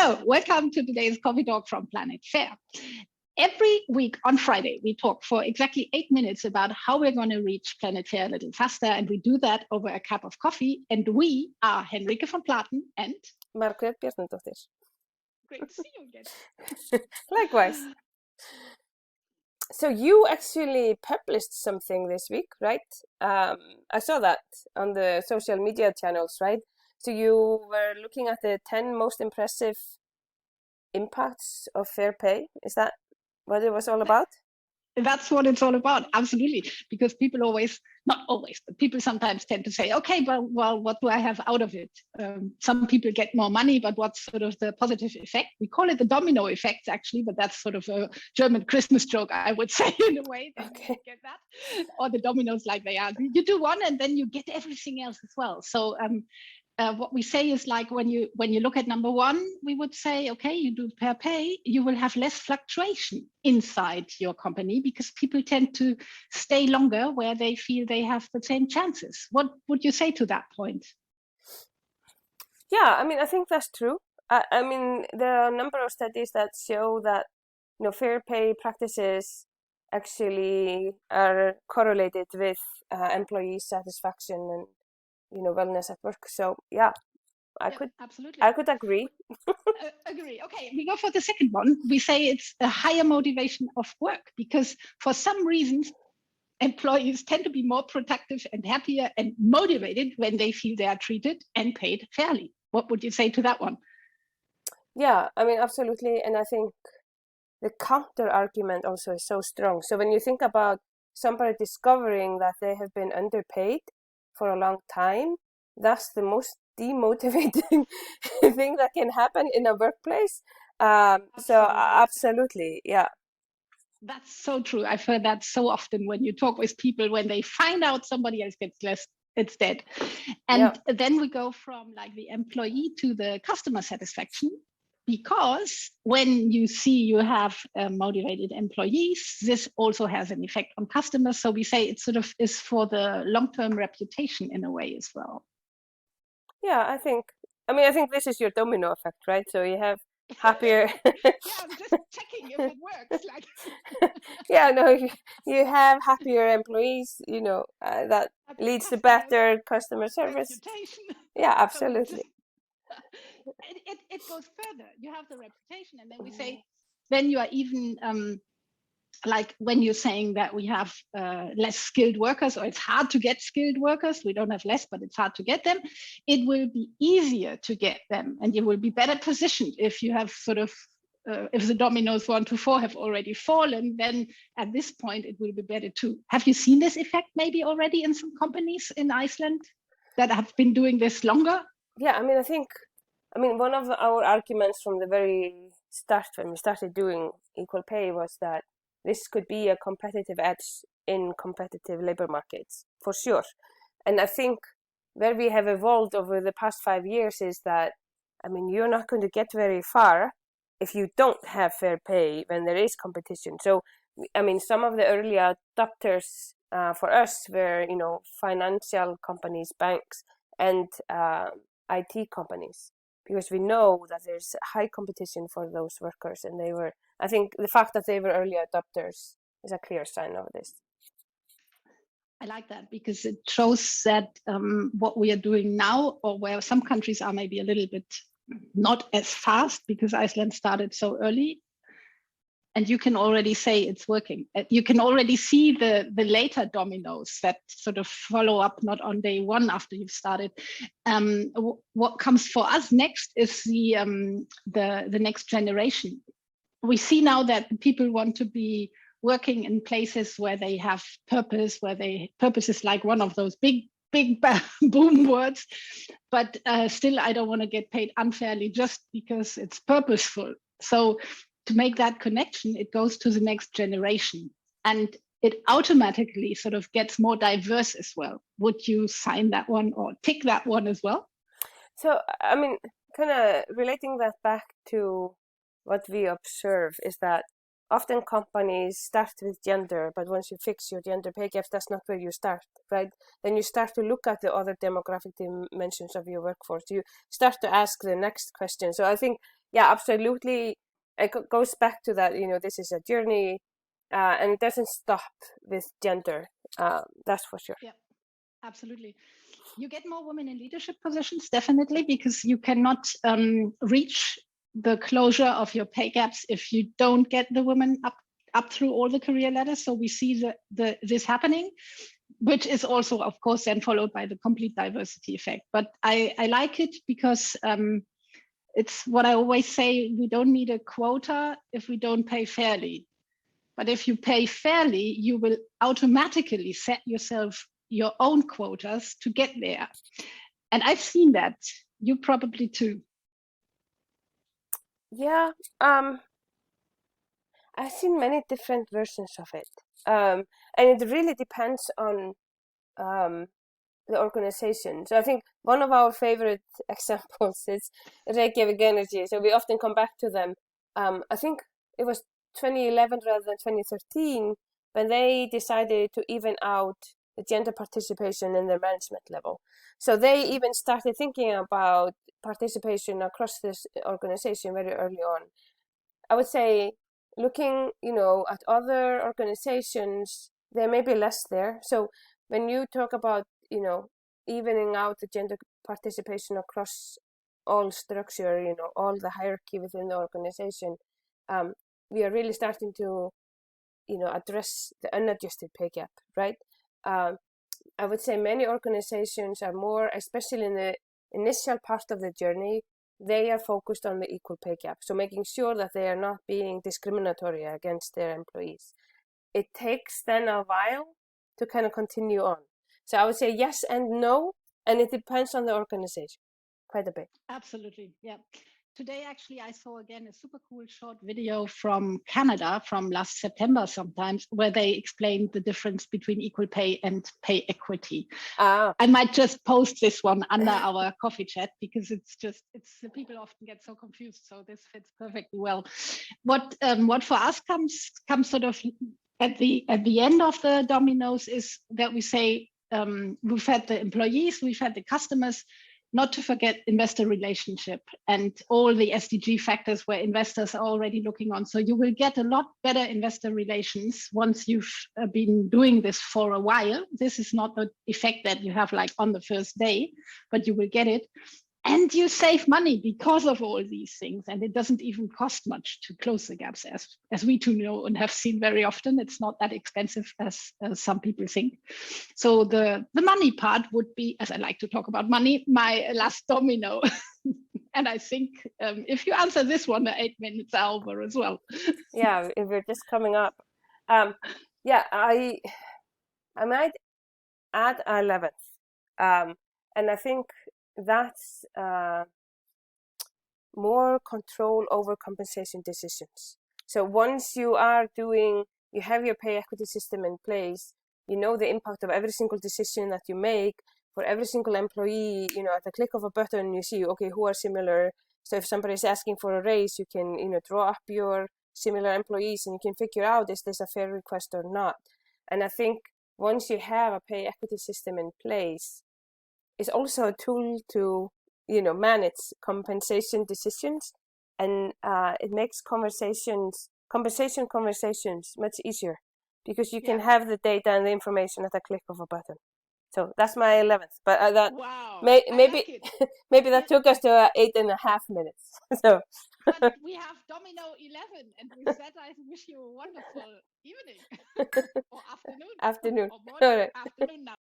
So, welcome to today's Coffee Talk from Planet Fair. Every week on Friday, we talk for exactly 8 minutes about how we're going to reach Planet Fair a little faster. And we do that over a cup of coffee. And we are Henrike von Platen and Margrét Bjarnadóttir. Great to see you again. Likewise. So you actually published something this week, right? I saw that on the social media channels, right? So you were looking at the 10 most impressive impacts of fair pay. Is that what it was all about? That's what it's all about, absolutely. Because people not always, but people sometimes tend to say, okay, well, what do I have out of it? Some people get more money, but what's sort of the positive effect? We call it the domino effect, actually, but that's sort of a German Christmas joke, I would say, in a way. Okay. Get that? Or the dominoes like they are. You do one and then you get everything else as well. So what we say is like when you look at number one, we would say, okay, you do fair pay, you will have less fluctuation inside your company because people tend to stay longer where they feel they have the same chances. What would you say to that point? Yeah, I mean, I think that's true. I mean, there are a number of studies that show that, fair pay practices actually are correlated with employee satisfaction and wellness at work. So yeah, I could agree. Agree. Okay, we go for the second one. We say it's a higher motivation of work because for some reasons, employees tend to be more productive and happier and motivated when they feel they are treated and paid fairly. What would you say to that one? Yeah, I mean, absolutely. And I think the counter argument also is so strong. So when you think about somebody discovering that they have been underpaid for a long time, that's the most demotivating thing that can happen in a workplace. So absolutely, yeah. That's so true. I've heard that so often when you talk with people, when they find out somebody else gets less, it's dead. And then we go from like the employee to the customer satisfaction. Because when you see you have motivated employees, this also has an effect on customers. So we say it sort of is for the long-term reputation in a way as well. Yeah, I think this is your domino effect, right? So you have happier. Yeah, I'm just checking if it works. Yeah, no, you have happier employees. That leads to better customer service. Reputation. Yeah, absolutely. It goes further. You have the reputation, and then we say, then you are even like when you're saying that we have less skilled workers, or it's hard to get skilled workers. We don't have less, but it's hard to get them. It will be easier to get them, and you will be better positioned if you have sort of if the dominoes 1 to 4 have already fallen. Then at this point, it will be better too. Have you seen this effect maybe already in some companies in Iceland that have been doing this longer? Yeah, I mean, one of our arguments from the very start when we started doing equal pay was that this could be a competitive edge in competitive labor markets, for sure. And I think where we have evolved over the past 5 years is that, I mean, you're not going to get very far if you don't have fair pay when there is competition. So, I mean, some of the early adopters for us were, financial companies, banks, and IT companies, because we know that there's high competition for those workers, and I think the fact that they were early adopters is a clear sign of this. I like that because it shows that what we are doing now, or where some countries are maybe a little bit not as fast because Iceland started so early, and you can already say it's working. You can already see the later dominoes that sort of follow up not on day one after you've started. What comes for us next is the next generation. We see now that people want to be working in places where they have purpose, purpose is like one of those big boom words, but still I don't want to get paid unfairly just because it's purposeful. So to make that connection, it goes to the next generation, and it automatically sort of gets more diverse as well. Would you sign that one or tick that one as well? So, I mean, kind of relating that back to what we observe is that often companies start with gender, but once you fix your gender pay gaps, that's not where you start, right? Then you start to look at the other demographic dimensions of your workforce. You start to ask the next question. So I think yeah, absolutely. It goes back to that, this is a journey, and it doesn't stop with gender. That's for sure. Yeah, absolutely. You get more women in leadership positions, definitely, because you cannot reach the closure of your pay gaps if you don't get the women up through all the career ladders. So we see this happening, which is also, of course, then followed by the complete diversity effect. But I like it because it's what I always say, we don't need a quota if we don't pay fairly. But if you pay fairly, you will automatically set yourself your own quotas to get there. And I've seen that. You probably too. Yeah, I've seen many different versions of it. And it really depends on the organization. So I think one of our favorite examples is Reykjavík Energy. So we often come back to them. I think it was 2011 rather than 2013 when they decided to even out the gender participation in their management level. So they even started thinking about participation across this organization very early on. I would say looking, at other organizations, there may be less there. So when you talk about, evening out the gender participation across all structure, all the hierarchy within the organization, we are really starting to, address the unadjusted pay gap, right? I would say many organizations are more, especially in the initial part of the journey, they are focused on the equal pay gap. So making sure that they are not being discriminatory against their employees. It takes then a while to kind of continue on. So I would say yes and no, and it depends on the organization quite a bit. Absolutely, yeah. Today, actually, I saw again a super cool short video from Canada from last September sometimes, where they explained the difference between equal pay and pay equity. I might just post this one under our coffee chat because it's the people often get so confused. So this fits perfectly well. What for us comes sort of at the end of the dominoes is that we say we've had the employees, we've had the customers, not to forget investor relationship and all the SDG factors where investors are already looking on. So you will get a lot better investor relations once you've been doing this for a while. This is not the effect that you have like on the first day, but you will get it. And you save money because of all these things. And it doesn't even cost much to close the gaps, as we too know and have seen very often. It's not that expensive as some people think. So the money part would be, as I like to talk about money, my last domino. And I think if you answer this one, the 8 minutes are over as well. Yeah, we're just coming up. Yeah, I might add 11th. And I think that's more control over compensation decisions. So once you have your pay equity system in place, you know the impact of every single decision that you make for every single employee, at the click of a button, you see, okay, who are similar. So if somebody is asking for a raise, you can, draw up your similar employees and you can figure out, is this a fair request or not? And I think once you have a pay equity system in place, it's also a tool to, manage compensation decisions, and it makes compensation conversations much easier because you can have the data and the information at the click of a button. So that's my 11th. But wow, maybe maybe that took us to 8.5 minutes. So. But we have Domino 11, and with that, I wish you a wonderful evening or afternoon. Afternoon. Or morning, All right. afternoon now.